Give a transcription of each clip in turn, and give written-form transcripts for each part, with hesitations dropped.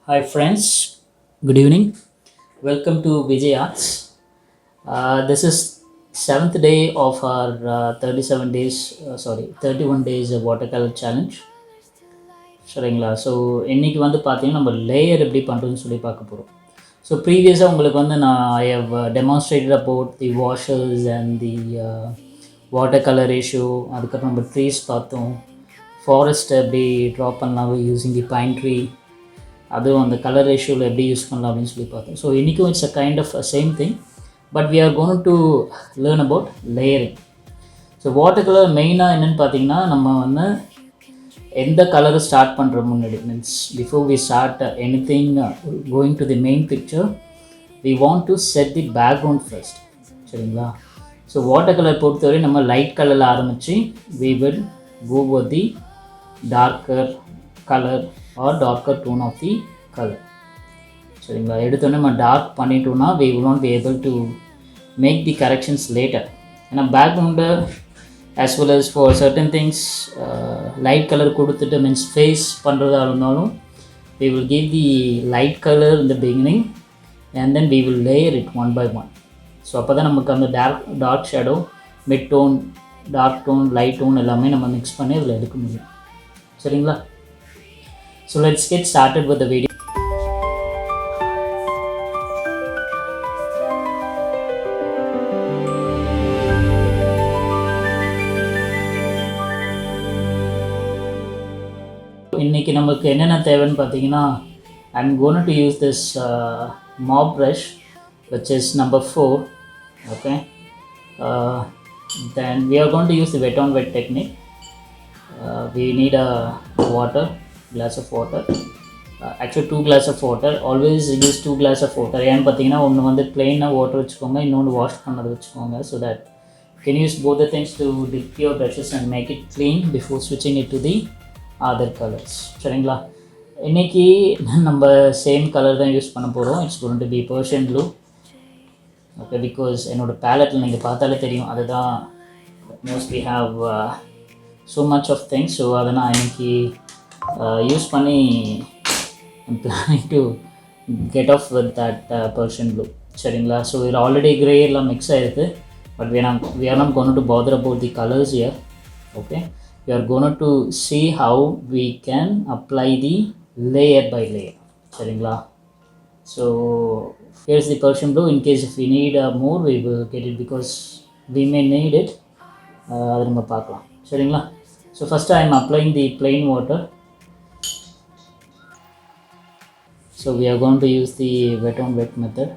Hi friends, good evening. Welcome to Vijay Arts. This is seventh day of our 37 days, 31 days watercolor challenge. சரிங்களா? So இன்றைக்கி வந்து பார்த்தீங்கன்னா நம்ம layer எப்படி பண்ணுறதுன்னு சொல்லி பார்க்க போகிறோம். ஸோ ப்ரீவியஸாக உங்களுக்கு வந்து நான் I have demonstrated about the washers and the water colour ratio. அதுக்கப்புறம் நம்ம ட்ரீஸ் பார்த்தோம், ஃபாரஸ்ட் எப்படி ட்ரா பண்ணலாம் யூஸிங் தி பைன் ட்ரீ, அதுவும் அந்த கலர் ரேஷியோவில் எப்படி யூஸ் பண்ணலாம் அப்படின்னு சொல்லி பார்த்தோம். ஸோ இன்றைக்கும் it's a kind of same thing, but we are going to learn about layering. So water colour மெயினாக என்னென்னு பார்த்தீங்கன்னா, நம்ம வந்து எந்த கலரை ஸ்டார்ட் பண்ணுற முன்னாடி means before we start any thing going to the main picture we want to set the background first. சரிங்களா? ஸோ வாட்டர் கலர் பொறுத்தவரை நம்ம லைட் கலரில் ஆரம்பித்து we will go over the darker colour or darker tone of the colour. சரிங்களா? எடுத்தோடனே நம்ம dark பண்ணிட்டோம்னா we will not be able to make the corrections later. ஏன்னா background as well as for certain things light colour கொடுத்துட்டு means face பண்ணுறதா இருந்தாலும் we will give the light color in the beginning and then we will layer it one by one. So அப்போ தான் நமக்கு அந்த dark shadow, mid tone, dark tone, light tone எல்லாமே நம்ம mix பண்ணி அதில் எடுக்க முடியும். சரிங்களா? So let's get started with the video. இன்னைக்கு நமக்கு என்னென்ன தேவைன்னு பார்த்தீங்கன்னா, I'm going to use this mop brush which is number 4. Okay, then we are going to use the wet on wet technique. We need a glass of water, actually 2 glass of water. Always use 2 glass of water. ஏன்னு பார்த்தீங்கன்னா, ஒன்று வந்து பிளெயினாக water வச்சுக்கோங்க, இன்னொன்று wash பண்ணது வச்சுக்கோங்க. So that you can use both the things to dip your brushes and make it clean before switching it to the other colors. சரிங்களா? இன்றைக்கி நம்ம சேம் கலர் தான் யூஸ் பண்ண போகிறோம். It's going to be Persian blue. Okay, because என்னோடய பேலட்டில் நீங்கள் பார்த்தாலே தெரியும், அதுதான் mostly have so much of things. So அதை நான் இன்றைக்கி யூஸ் பண்ணி I'm planning to get off with that Persian blue. சரிங்களா? ஸோ இதில் ஆல்ரெடி கிரே எல்லாம் மிக்ஸ் ஆகிருக்கு, but we are not going to bother about the colors here. Okay, we are going to see how we can apply the layer by layer. சரிங்களா? So here's the Persian blue. In case if we need more, we will get it because we may need it. அதை நம்ம பார்க்கலாம். சரிங்களா? So first I am applying the plain water. So we are going to use the wet on wet method.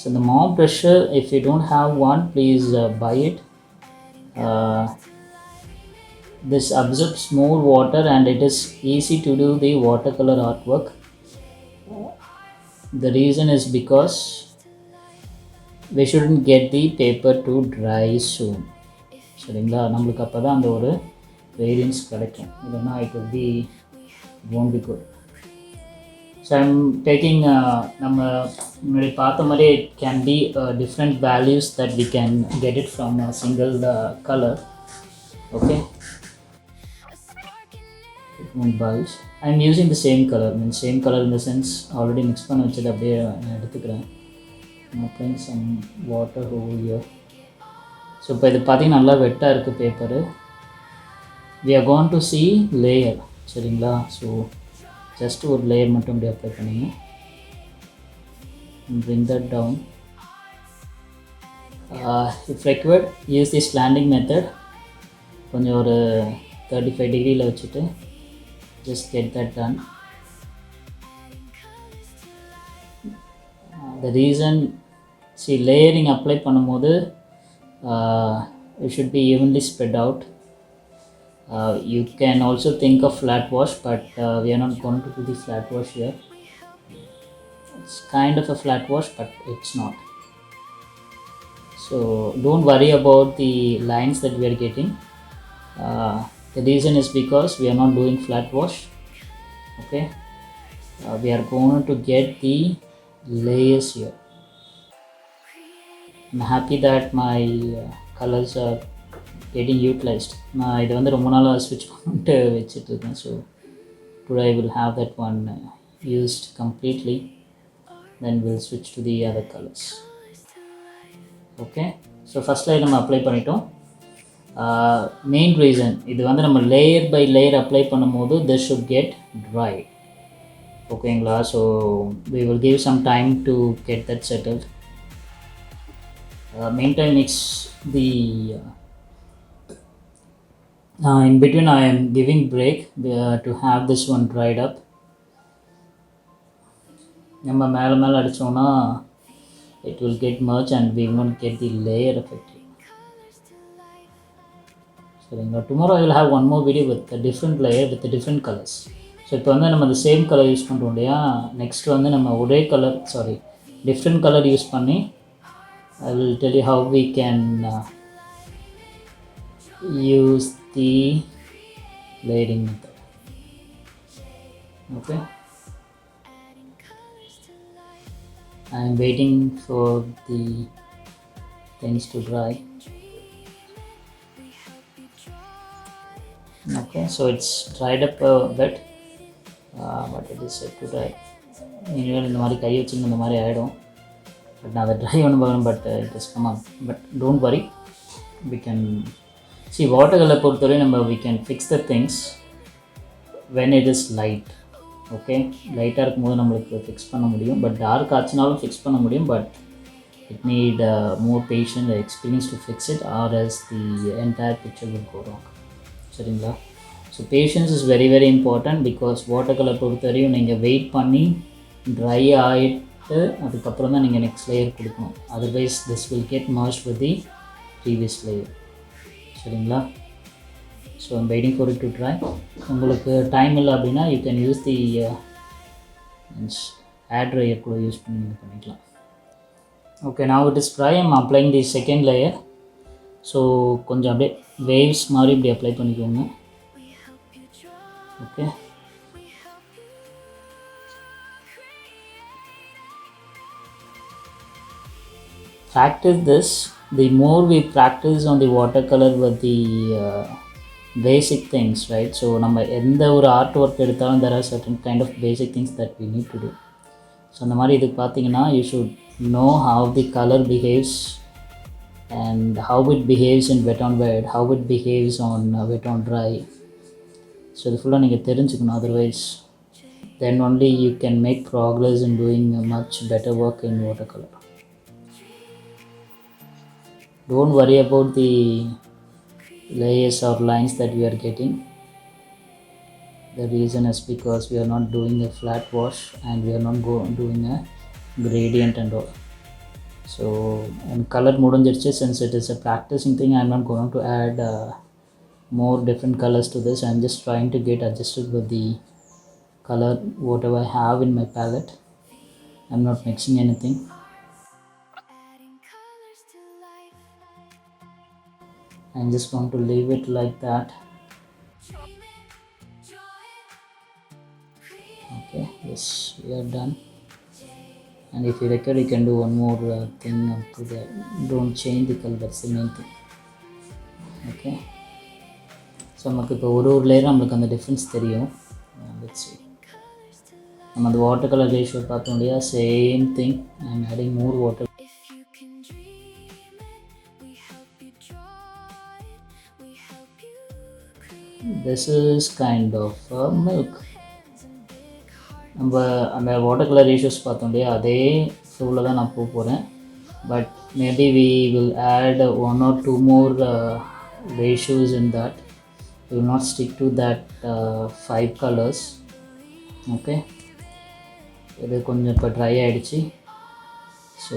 So the mop brush, if you don't have one, please buy it. This absorbs more water and it is easy to do the watercolor artwork. The reason is because we shouldn't get the paper to dry soon. சரிங்களா? நம்மளுக்கு அப்போ தான் அந்த ஒரு variance கிடைக்கும், இல்லைன்னா it won't be good. So I'm taking நம்ம முன்னாடி பார்த்த மாதிரி it can be different values that we can get it from a single color. Okay, bulbs I'm using the same color, means same color in the sense already mix பண்ணி வச்சது அப்படியே நான் எடுத்துக்கிறேன். I'm applying some water over here. So இப்போ இது பார்த்திங்கன்னா நல்லா வெட்டாக இருக்குது paper. we are going to see layer. சரிங்களா? ஸோ ஜஸ்ட் ஒரு லேயர் மட்டும் இப்படி அப்ளை பண்ணிங்க. bring that down. If required, use the slanting method. கொஞ்சம் ஒரு 35 டிகிரியில் வச்சுட்டு just get that done. The reason, see, layering apply பண்ணும்போது it should be evenly spread out. You can also think of flat wash, but we are not going to do the flat wash here. It's kind of a flat wash, but it's not. So don't worry about the lines that we are getting. The reason is because we are not doing flat wash. Okay, we are going to get the layers here. I'm happy that my colors are getting utilized. நான் இதை வந்து ரொம்ப நாளாக ஸ்விட்ச் பண்ணிட்டு வச்சுட்ருக்கேன். So Today we'll have that one used completely, then we'll switch to the other colors. Okay, so first layer நம்ம apply பண்ணிட்டோம். மெயின் ரீசன் இது வந்து நம்ம லேயர் பை லேயர் அப்ளை பண்ணும்போது this should get dry. ஓகேங்களா, so we will give some time to get that settled. Meantime, it's the in between I am giving break to have this one dried up. நம்ம மேலே மேலே அடித்தோன்னா it will get merged and we won't get the layer effect. சரிங்களா, tomorrow I will have one more video with a different layer with the different colors. So இப்போ வந்து நம்ம அந்த same colour use பண்ணுறோம் இல்லையா, நெக்ஸ்ட் வந்து நம்ம ஒரே கலர் டிஃப்ரெண்ட் கலர் யூஸ் பண்ணி I will tell you how we can use the layering method. Okay, I am waiting for the things to dry. Okay, so it's dried up a bit, but it is set to dry. இனிமேல் இந்த மாதிரி கை வச்சுங்க இந்த மாதிரி ஆகிடும், but நான் அதை try பண்ண பார்க்குறேன், but it is come on. But don't worry, we can see water colour பொறுத்தவரை நம்ம we can fix the things when it is light. Okay, லைட்டாக இருக்கும்போது நம்மளுக்கு ஃபிக்ஸ் பண்ண முடியும், பட் டார்க் ஆச்சுனாலும் ஃபிக்ஸ் பண்ண முடியும், but it need more patient experience to fix it, or else the entire picture will go wrong. சரிங்களா, so patience is very very important. Because water colour பொறுத்தவரையும் நீங்கள் வெயிட் பண்ணி dry ஆகிட்டு அதுக்கப்புறம் தான் நீங்கள் நெக்ஸ்ட் லேயர் கொடுக்கணும், otherwise this will get merge with the previous layer. சரிங்களா, so I'm waiting for it to dry. உங்களுக்கு டைம் இல்லை அப்படின்னா you can use the air dryer கூட யூஸ் பண்ணி நீங்கள் பண்ணிக்கலாம். Okay, now it is dry. I'm applying the second layer. ஸோ கொஞ்சம் அப்படியே வேவ்ஸ் மாதிரி இப்படி அப்ளை பண்ணிக்கோங்க. Okay, practice this. The more we practice on the watercolor with the basic things, right? So நம்ம எந்த ஒரு ஆர்ட் ஒர்க் எடுத்தாலும் there are certain kind of basic things that we need to do. So அந்த மாதிரி இதுக்கு பார்த்தீங்கன்னா you should know how the color behaves and how it behaves in wet on wet, how it behaves on wet on dry. So இது ஃபுல்லாக நீங்கள் தெரிஞ்சுக்கணும், otherwise then only you can make progress in doing a much better work in watercolor. Don't worry about the layers or lines that we are getting. The reason is because we are not doing a flat wash and we are not doing a gradient and all. So and color முடிஞ்சிருச்சு, since it is a practicing thing, I am not going to add more different colors to this. I am just trying to get adjusted with the color whatever I have in my palette. I am not mixing anything. I am just going to leave it like that. Okay, yes, we are done. And if you require, you can do one more thing up to that. Don't change the color, that's the main thing. Okay, so நமக்கு இப்போ ஒரு layer நம்மளுக்கு அந்த difference தெரியும். Let's see, நம்ம அந்த water colour ratio பார்த்தோம் இல்லையா, same thing. I am adding more water. This is kind of milk. நம்ம அந்த வாட்டர் கலர் ரேஷியோஸ் பார்த்தோம் இல்லையா, அதே ஃப்ளோவில் தான் நான் போக போகிறேன். But maybe we will add one or two more ratios in that. We will not stick to that 5 colors. Okay, இது கொஞ்சம் இப்போ ட்ரை ஆகிடுச்சு. So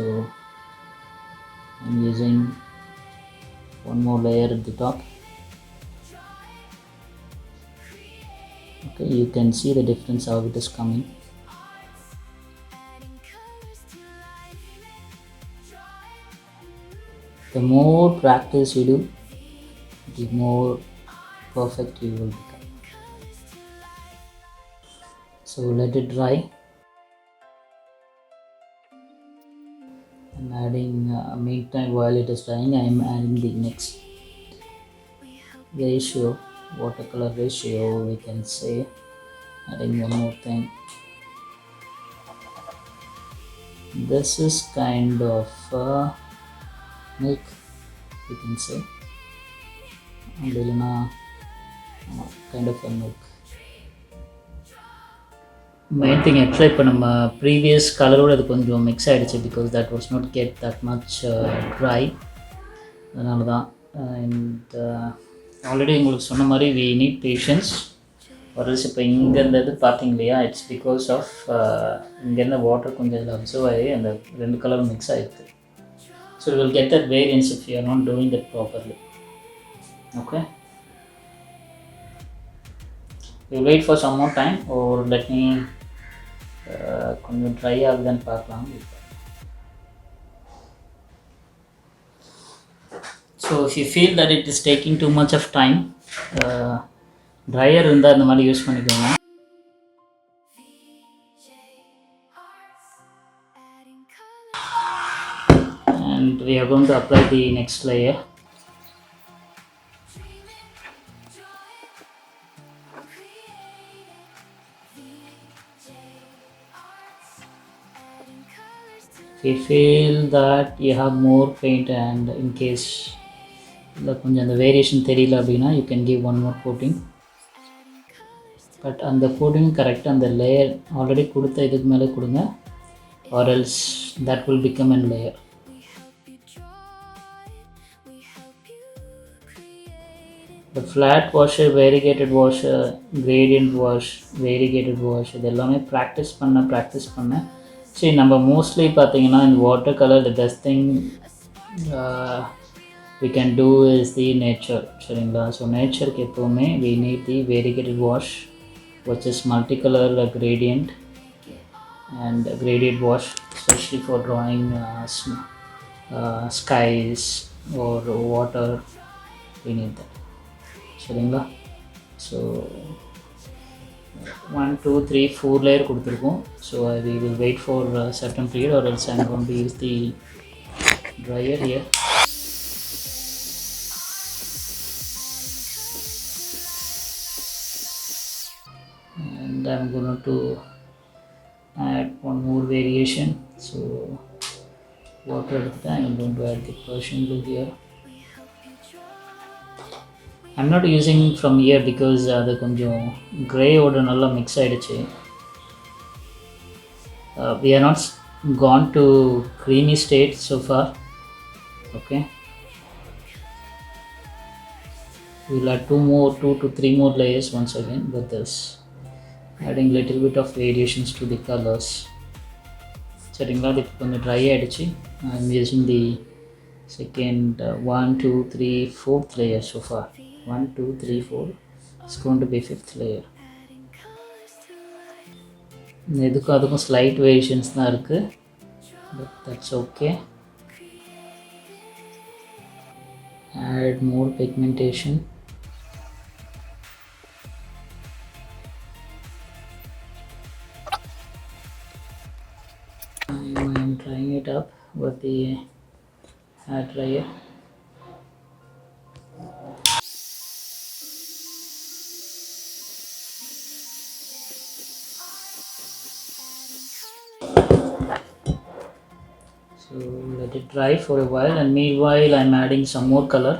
I'm using one more layer at the top. Okay, you can see the difference how it is coming. The more practice you do, the more perfect you will become. So let it dry. I'm adding meantime while it is drying, I am adding the next ratio, watercolor ratio we can say. Adding one more thing. This is kind of milk, you can say. Kind of a milk. Main thing actually இப்போ நம்ம previous கலரோடு அது கொஞ்சம் mix ஆகிடுச்சு because that was not get that much try. அதனால தான் and already உங்களுக்கு சொன்ன மாதிரி வி நீட் பேஷன்ஸ். ஒரு இப்போ இங்கே இருந்தது பார்த்தீங்க இல்லையா, இட்ஸ் பிகாஸ் ஆஃப் இங்கேருந்த வாட்டர் கொஞ்சம் இதில் அப்சர்வ் ஆகி அந்த ரெண்டு கலரும் மிக்ஸ் ஆகிருக்கு. So you will get that variance if you are not doing that properly. Okay, you wait for some more time or let me கொஞ்சம் ட்ரை ஆகுதுன்னு பார்க்கலாம். So if you feel that it is taking too much of time, dryer இருந்தால் இந்த மாதிரி use பண்ணிக்கோங்க. And we are going to apply the next layer. If you feel that you have more paint and in case கொஞ்சம் அந்த variation தெரியல அப்படின்னா you can give one more coating. But அந்த coating கரெக்டாக அந்த லேயர் ஆல்ரெடி கொடுத்த இதுக்கு மேலே கொடுங்க, or else that will become a layer. The flat washer, variegated washer, gradient wash, variegated wash இது எல்லாமே ப்ராக்டிஸ் பண்ண சரி. நம்ம மோஸ்ட்லி பார்த்தீங்கன்னா இந்த water colour the best thing we can do is the nature. சரிங்களா? ஸோ நேச்சருக்கு எப்போவுமே we need the variegated wash which is multicolor gradient and gradient wash, especially for drawing skies or water, we need that. சரிங்களா? So 1 2 3 4 layer கொடுத்துருக்கோம். So we will wait for a certain period or else I'm going to use the dryer here. And I'm going to add one more variation. So water at the time I'm going to add the Persian blue here. I'm not using from here because அது கொஞ்சம் grey ஓட நல்லா mix ஆயிடுச்சு. We are not gone to creamy state so far. Okay, we will add 2 to 3 more layers once again with this, adding little bit of variations to the colors. சரிங்களா? இது கொஞ்சம் try ஆகிடுச்சு. I am using the second 1 2 3 4th layer so far. 1 2 3 4, it's going to be 5th layer. இதுக்கும் அதுக்கும் slide variations தான் இருக்குது, but that's okay. Add more pigmentation. I am trying it up with the hair dryer. So let it dry for a while, and meanwhile I'm adding some more color.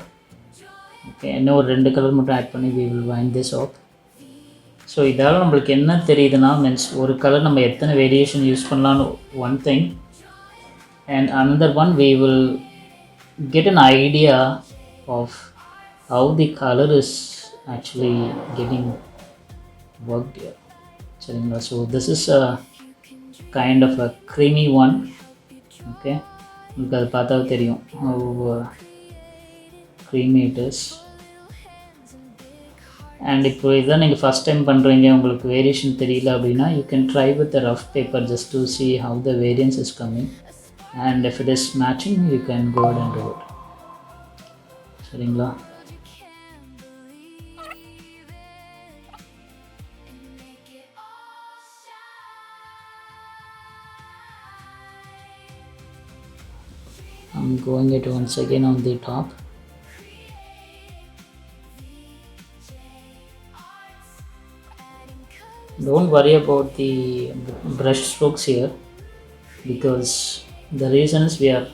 Okay, இன்னும் ஒரு 2 colour மட்டும் add பண்ணி we will wind this off. So இதால் நம்மளுக்கு என்ன தெரியுதுன்னா, means ஒரு colour நம்ம எத்தனை வேரியேஷன் யூஸ் பண்ணலான்னு one thing, and another one we will get an idea of how the color is actually getting worked here. சரிங்களா? So this is a kind of a creamy one. Okay, உங்களுக்கு அது பார்த்தா தெரியும் how creamy it is. And இப்போ இதான் நீங்கள் first time பண்ணுறீங்க, உங்களுக்கு வேரியேஷன் தெரியல அப்படின்னா you can try with the rough paper just to see how the variance is coming, and if it is matching you can go ahead and do it. சரிங்களா? I'm going it once again on the top. Don't worry about the brush strokes here, because the reason is we are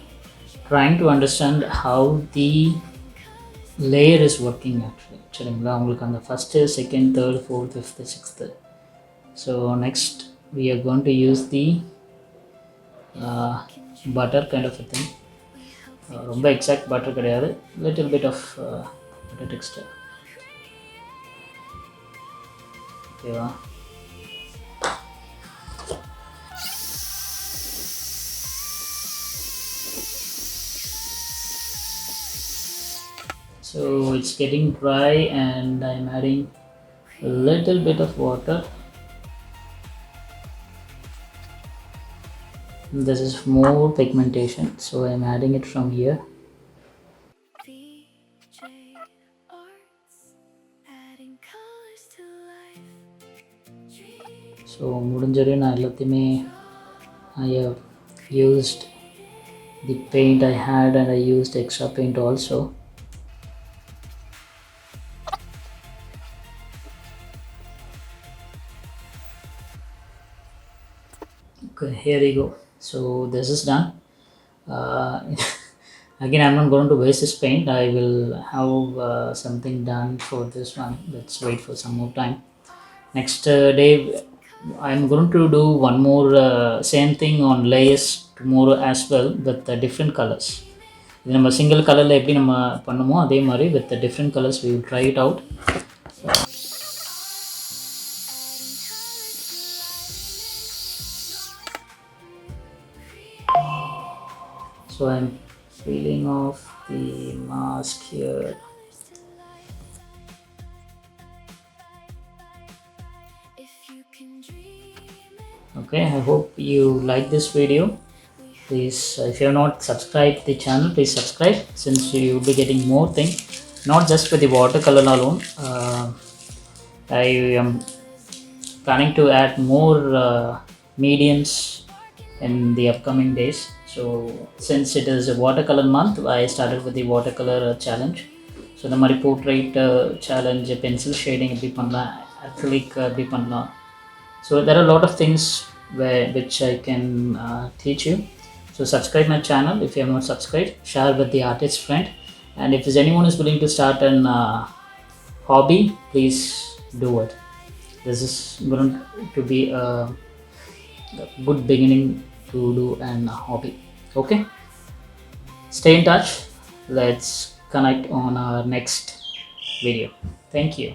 trying to understand how the layer is working actually. சரிங்களா, உங்களுக்கு அந்த first second third fourth fifth sixth. So next we are going to use the butter kind of a thing. ரொம்ப exact butter கிடையாது, little bit of butter texture. ஓகேவா? So it's getting dry and I'm adding a little bit of water. This is more pigmentation, so I'm adding it from here. So முடிஞ்சது நான் எல்லாத்தையுமே I have used the paint I had and I used extra paint also. Okay, here you go. So this is done. Again, I'm not going to waste this paint. I will have something done for this one. Let's wait for some more time. Next day I'm going to do one more same thing on layers tomorrow as well with different colors. இது நம்ம single கலரில் எப்படி நம்ம பண்ணுமோ அதே மாதிரி with the different colors we will try it out. So I'm peeling off the mask here. Okay, I hope you like this video. Please, if you have not subscribed the channel, please subscribe, since you will be getting more things, not just with the watercolor alone. I am planning to add more mediums in the upcoming days. So since it is a watercolor month, I started with the watercolor challenge. So the மாதிரி portrait challenge, pencil shading எப்படி பண்ணலாம், acrylic எப்படி பண்ணலாம். So there are a lot of things which I can teach you. So subscribe my channel if you have not subscribed. Share with the artist friend, and if anyone is willing to start an hobby, please do it. This is going to be a good beginning to do an hobby. Okay, stay in touch. Let's connect on our next video. Thank you.